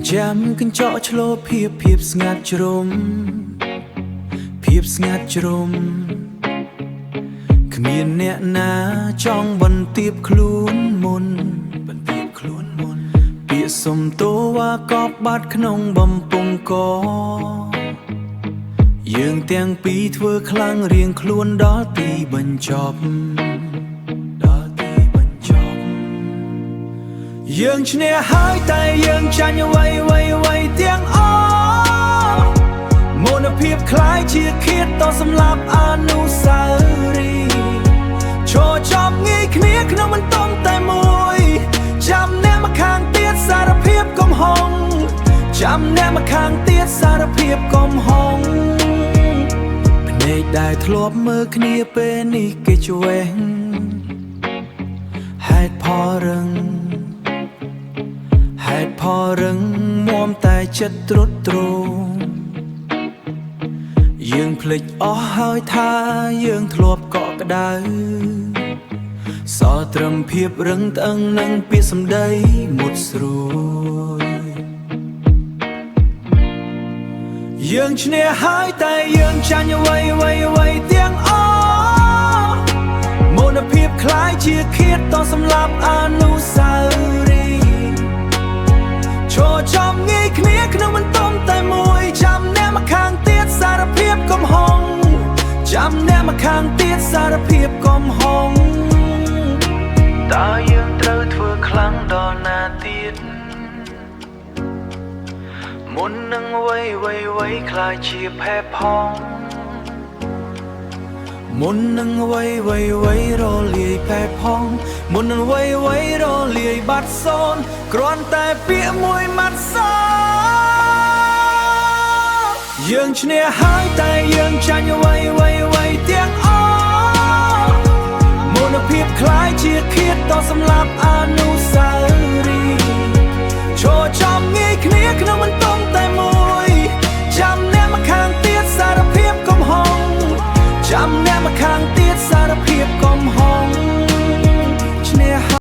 ចាំកញ្ចក់ឆ្លោភាពស្ងាត់ជ្រុំភាពស្ងាត់ជ្រុំគ្មានអ្នកណាចង់បន្ទាបខ្លួនមុនពាក្យសុំទោវាកប់បាត់ក្នុងបំពង់កយើងទាំងពីរធ្វើខ្លាំងរៀងខ្លួនដល់ទីបញ្ចប់យើងឈ្នះហើយតែយើងចាញ់អ្វីទាំងអស់មនភាពคล้ายជាឃាតតសម្លាប់អនុស្សាវរីយ៍ឈរចាប់ងាយគ្នាក្នុងបន្ទង់តែមួយចាំអ្នកមកខាងទៀតសារភាពកំហុងចាំអ្នកមកខាងទៀតសារភាពកំហុងភ្នែកដែលធ្លាប់មើលគ្នាពេលនេះគេឆ្វេងហេតុផលរឹងមាំតែចិត្តទ្រុឌទ្រោមយើងភ្លេចអស់ហើយថាយើងធ្លាប់កក់ក្ដៅសល់ត្រឹមភាពរឹងត្អឹងនឹងពាក្យសម្ដីមុតស្រួយយើងឈ្នះហើយតែយើងចាញ់អ្វីទាំងអស់មនភាពคล้ายជាឃាតតសម្លាប់អនុស្សាវរីយ៍ឈរចាំងាយគ្នាក្នុងបន្ទង់តែមួយចាំអ្នកមកខាងទៀតសារភាពកំហុងចាំអ្នកមកខាងទៀតសារភាពកំហុងតើយើងត្រូវធ្វើខ្លាំងដល់ណាទៀតមុននឹងអ្វីខ្លាចជាផេះផងមុននឹងអ្វីរលាយផេះផងមុននឹងអ្វីរលាយបាត់សូន្យគ្រាន់តែពាក្យមួយម៉ាត់សោយើងឈ្នះហើយតែយើងចាញ់អ្វីទាំងអស់មនភាពคล้ายជាឃាតតសម្លាប់អនុស្សាវរីយ៍